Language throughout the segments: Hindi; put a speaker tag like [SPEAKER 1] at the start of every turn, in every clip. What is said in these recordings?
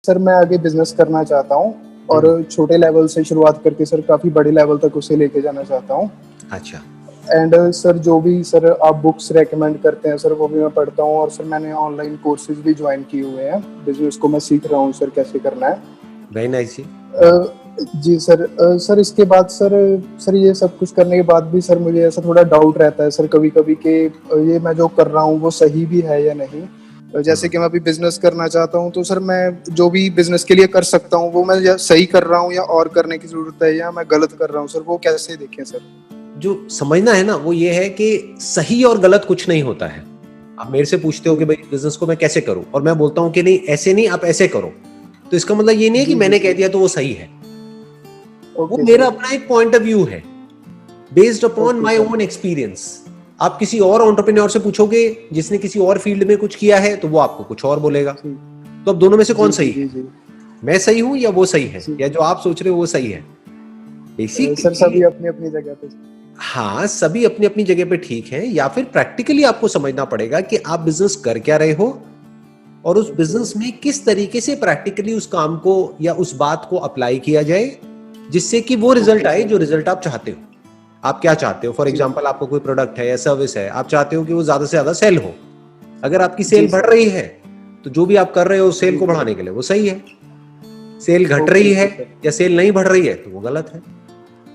[SPEAKER 1] सर मैं आगे बिजनेस करना चाहता हूँ और छोटे लेवल से शुरुआत करके सर काफी बड़े लेवल तक उसे लेके जाना चाहता हूँ।
[SPEAKER 2] अच्छा।
[SPEAKER 1] एंड सर जो भी सर आप बुक्स रेकमेंड करते हैं सर वो भी मैं पढ़ता हूँ, और सर मैंने ऑनलाइन कोर्सेज भी ज्वाइन किए हुए हैं, बिजनेस को मैं सीख रहा हूँ सर कैसे करना है।
[SPEAKER 2] वेरी नाइस जी।
[SPEAKER 1] जी सर। सर इसके बाद सर ये सब कुछ करने के बाद भी सर मुझे ऐसा थोड़ा डाउट रहता है सर कभी कभी कि ये मैं जो कर रहा हूँ वो सही भी है या नहीं। जैसे कि मैं अभी बिजनेस करना चाहता हूँ, तो सर मैं जो भी बिजनेस के लिए कर सकता हूँ वो मैं सही कर रहा हूँ या और करने की जरूरत है, या मैं गलत कर रहा हूँ सर, वो कैसे देखें सर?
[SPEAKER 2] जो समझना है ना वो ये है कि सही और गलत कुछ नहीं होता है। आप मेरे से पूछते हो कि भाई बिजनेस को मैं कैसे करूं, और मैं बोलता हूं कि नहीं ऐसे नहीं, आप ऐसे करो, तो इसका मतलब ये नहीं है कि मैंने कह दिया तो वो सही है। वो मेरा अपना एक पॉइंट ऑफ व्यू है based upon my own experience. आप किसी और एंटरप्रेन्योर से पूछोगे जिसने किसी और फील्ड में कुछ किया है तो वो आपको कुछ और बोलेगा। तो अब दोनों में से कौन सही है? मैं सही हूं या वो सही है, या जो आप सोच रहे हो वो सही है?
[SPEAKER 1] सर सभी अपनी अपनी जगह पे।
[SPEAKER 2] हाँ, सभी अपनी अपनी जगह पे ठीक है। या फिर प्रैक्टिकली आपको समझना पड़ेगा कि आप बिजनेस कर क्या रहे हो, और उस बिजनेस में किस तरीके से प्रैक्टिकली उस काम को या उस बात को अप्लाई किया जाए जिससे कि वो रिजल्ट आए जो रिजल्ट आप चाहते हो। आप क्या चाहते हो? फॉर एग्जांपल आपको कोई प्रोडक्ट है या सर्विस है, आप चाहते हो कि वो ज्यादा से ज्यादा सेल हो। अगर आपकी सेल बढ़ रही है तो जो भी आप कर रहे हो सेल को बढ़ाने के लिए वो सही है। सेल घट रही है या सेल नहीं बढ़ रही है तो वो गलत है।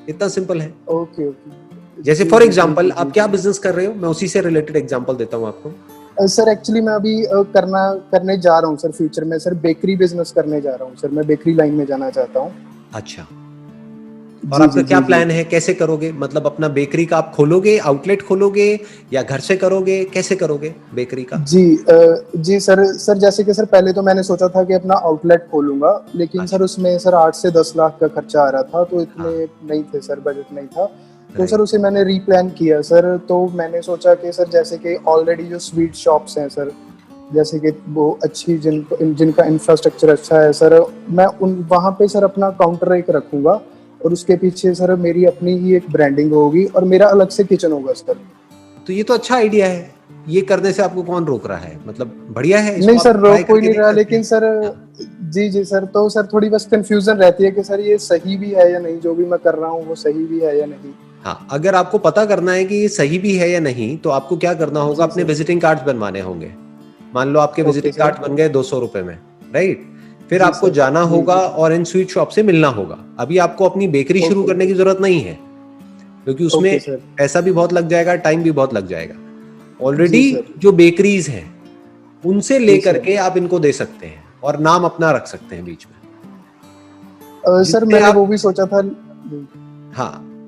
[SPEAKER 2] इतना सिंपल है।
[SPEAKER 1] Okay okay.
[SPEAKER 2] जैसे फॉर एग्जांपल आप क्या बिजनेस कर रहे हो, मैं उसी से रिलेटेड एग्जांपल देता हूं आपको।
[SPEAKER 1] सर एक्चुअली मैं अभी करने जा रहा हूँ सर, फ्यूचर में सर बेकरी बिजनेस करने जा रहा हूँ सर, मैं बेकरी लाइन में जाना चाहता हूँ।
[SPEAKER 2] अच्छा, और आपका क्या प्लान है, कैसे करोगे? मतलब अपना बेकरी का आप खोलोगे, आउटलेट खोलोगे, या घर से करोगे, कैसे करोगे बेकरी का?
[SPEAKER 1] जी सर जैसे कि सर पहले तो मैंने सोचा था कि अपना आउटलेट खोलूंगा, लेकिन सर उसमें सर 8 से 10 लाख का खर्चा आ रहा था, तो इतने नहीं थे सर, बजट नहीं था। तो सर उसे मैंने रीप्लान किया सर। तो मैंने सोचा कि सर जैसे कि ऑलरेडी जो स्वीट शॉप्स हैं सर, जैसे कि वो अच्छी जिनका इंफ्रास्ट्रक्चर अच्छा है सर, मैं उन वहाँ पे सर अपना काउंटर एक रखूंगा, और उसके पीछे सर मेरी अपनी ही एक ब्रांडिंग होगी और मेरा अलग से किचन होगा सर।
[SPEAKER 2] तो ये तो अच्छा आइडिया है। ये करने से आपको कौन रोक रहा है? मतलब बढ़िया है।
[SPEAKER 1] नहीं सर, रोक कोई नहीं रहा, लेकिन सर जी सर, तो सर थोड़ी बस कंफ्यूजन रहती है कि सर ये सही भी है या नहीं, जो भी मैं कर रहा हूँ वो सही भी है या नहीं।
[SPEAKER 2] हाँ, अगर आपको पता करना है कि ये सही भी है या नहीं तो आपको क्या करना होगा, अपने विजिटिंग कार्ड्स बनवाने होंगे। मान लो आपके विजिटिंग कार्ड बन गए 200 रुपए में, राइट? फिर आपको जाना होगा और इन स्वीट शॉप से मिलना होगा। अभी आपको अपनी बेकरी शुरू करने की जरूरत नहीं है, क्योंकि उसमें पैसा भी बहुत लग जाएगा, टाइम भी बहुत लग जाएगा। ऑलरेडी जो बेकरीज हैं उनसे लेकर के आप इनको दे सकते हैं और नाम अपना रख सकते हैं बीच में।
[SPEAKER 1] सर मैंने वो भी सोचा था।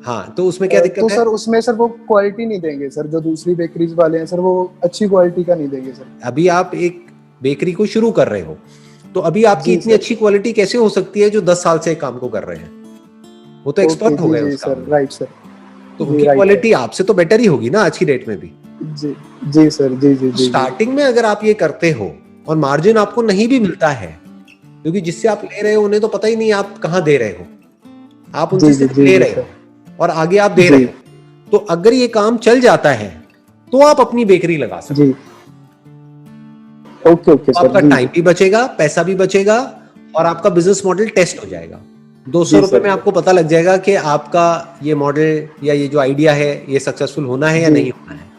[SPEAKER 2] हाँ, तो उसमें क्या दिक्कत है?
[SPEAKER 1] तो सर उसमें सर वो क्वालिटी नहीं देंगे सर, जो दूसरी बेकरीज वाले हैं सर वो अच्छी क्वालिटी का नहीं देंगे सर।
[SPEAKER 2] अभी आप एक बेकरी को शुरू कर रहे हो, तो अभी आपकी इतनी अच्छी क्वालिटी कैसे हो सकती है जो 10 साल से काम को कर रहे हैं? वो तो एक्सपर्ट हो गए उस काम में।
[SPEAKER 1] Right sir.
[SPEAKER 2] तो उनकी क्वालिटी आपसे तो बेटर ही होगी ना आज की डेट में भी।
[SPEAKER 1] जी सर। जी।
[SPEAKER 2] स्टार्टिंग में अगर आप ये करते हो और मार्जिन आपको नहीं भी मिलता है, क्योंकि जिससे आप ले रहे हो उन्हें तो पता ही नहीं आप कहाँ दे रहे हो, आप उनसे सिर्फ ले रहे हो और आगे आप दे रहे हो, तो अगर ये काम चल जाता है तो आप अपनी बेकरी लगा सकते हो।
[SPEAKER 1] Okay sir.
[SPEAKER 2] आपका टाइम भी बचेगा, पैसा भी बचेगा, और आपका बिजनेस मॉडल टेस्ट हो जाएगा। 200 रुपए में आपको पता लग जाएगा कि आपका ये मॉडल या ये जो आइडिया है ये सक्सेसफुल होना है या नहीं होना है।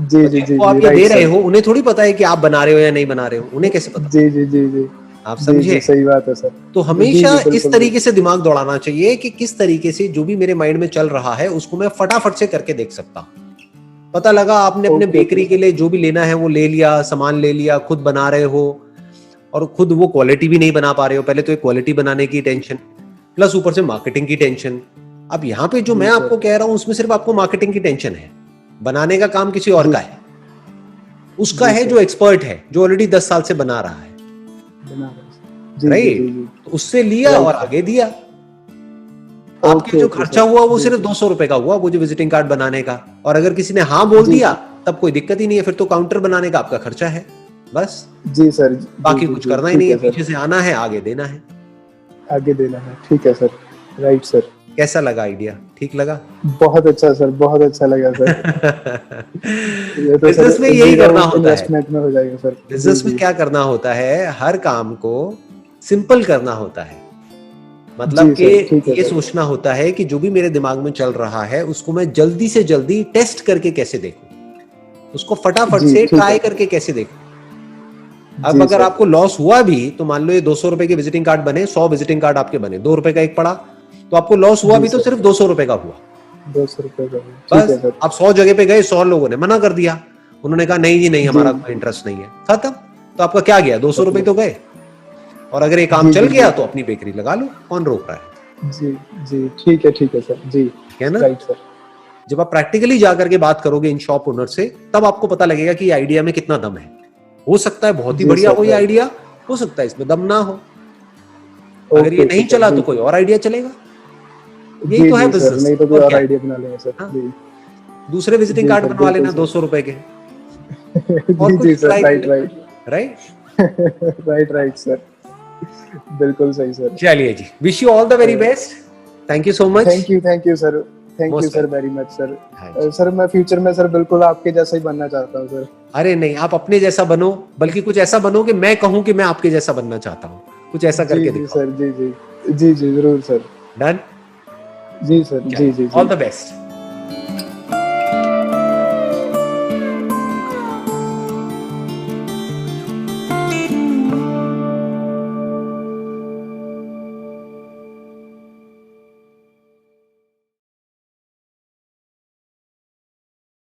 [SPEAKER 1] जी
[SPEAKER 2] आप ये दे रहे हो, उन्हें थोड़ी पता है कि आप बना रहे हो या नहीं बना रहे हो, उन्हें कैसे पता?
[SPEAKER 1] जी
[SPEAKER 2] आप समझे?
[SPEAKER 1] सही बात है सर।
[SPEAKER 2] तो हमेशा इस तरीके से दिमाग दौड़ाना चाहिए कि किस तरीके से जो भी मेरे माइंड में चल रहा है उसको मैं फटाफट से करके देख सकता हूं। पता लगा आपने अपने बेकरी के लिए जो भी लेना है वो ले लिया, सामान ले लिया, खुद बना रहे हो और खुद वो क्वालिटी भी नहीं बना पा रहे हो। पहले तो एक क्वालिटी बनाने की टेंशन, प्लस ऊपर से मार्केटिंग की टेंशन। अब यहाँ पे जो मैं आपको कह रहा हूं उसमें सिर्फ आपको मार्केटिंग की टेंशन है, बनाने का काम किसी और का है, उसका है जो एक्सपर्ट है, जो ऑलरेडी 10 साल से बना रहा है, राइट? तो उससे लिया और आगे दिया। आपके जो खर्चा हुआ वो सिर्फ 200 रुपए का हुआ, वो जो विजिटिंग कार्ड बनाने का। और अगर किसी ने हाँ बोल दिया तब कोई दिक्कत ही नहीं है, फिर तो काउंटर बनाने का आपका खर्चा है बस।
[SPEAKER 1] जी सर।
[SPEAKER 2] बाकी कुछ करना ही नहीं है, पीछे से आना है, आगे देना है।
[SPEAKER 1] ठीक है सर। Right sir.
[SPEAKER 2] कैसा लगा आइडिया? ठीक लगा?
[SPEAKER 1] बहुत अच्छा सर, बहुत अच्छा लगा सर।
[SPEAKER 2] बिजनेस में यही करना होता है।
[SPEAKER 1] इन्वेस्टमेंट में हो जाएगा सर।
[SPEAKER 2] बिजनेस में क्या करना होता है, हर काम को सिंपल करना होता है। मतलब कि ये सोचना होता है कि जो भी मेरे दिमाग में चल रहा है उसको मैं जल्दी से जल्दी टेस्ट करके कैसे देखूं, उसको फटाफट से ट्राई करके कैसे देखूं। अब अगर आपको लॉस हुआ भी तो मान लो ये 200 रुपए के विजिटिंग कार्ड बने, 100 विजिटिंग कार्ड आपके बने, 2 रुपए का एक पड़ा, तो आपको लॉस हुआ भी तो सिर्फ 200 रुपए का हुआ,
[SPEAKER 1] 200 रुपए का।
[SPEAKER 2] बस आप 100 जगह पे गए, 100 लोगों ने मना कर दिया, उन्होंने कहा नहीं जी नहीं, हमारा कोई इंटरेस्ट नहीं है, खत्म। तो आपका क्या गया, 200 रुपए तो गए। और अगर ये काम चल गया तो अपनी बेकरी लगा लो, कौन रोक रहा है।
[SPEAKER 1] जी जी, ठीक है सर जी,
[SPEAKER 2] है ना।
[SPEAKER 1] Right sir.
[SPEAKER 2] जब आप प्रैक्टिकली जाकर के बात करोगे इन शॉप ओनर से, तब आपको पता लगेगा कि आइडिया में कितना दम है। हो सकता है बहुत ही बढ़िया हो ये आइडिया, हो सकता है इसमें दम ना हो। अगर ये नहीं चला तो कोई और आइडिया चलेगा। यही तो है बिजनेस,
[SPEAKER 1] नहीं तो कोई और आइडिया बना लेंगे सर।
[SPEAKER 2] दूसरे विजिटिंग कार्ड बनवा लेना 200 रुपए के।
[SPEAKER 1] जी सर, राइट
[SPEAKER 2] राइट
[SPEAKER 1] सर, बिल्कुल सही सर।
[SPEAKER 2] चलिए जी, wish you all the very best, thank you so much.
[SPEAKER 1] Thank you sir, thank you sir very much sir. Sir मैं फ्यूचर में सर बिल्कुल आपके जैसा ही बनना चाहता हूँ सर।
[SPEAKER 2] अरे नहीं, आप अपने जैसा बनो, बल्कि कुछ ऐसा बनो कि मैं कहूँ कि मैं आपके जैसा बनना चाहता हूँ, कुछ ऐसा करके दिखाओ।
[SPEAKER 1] सर जी जरूर सर।
[SPEAKER 2] डन।
[SPEAKER 1] जी सर, जी
[SPEAKER 2] ऑल द बेस्ट।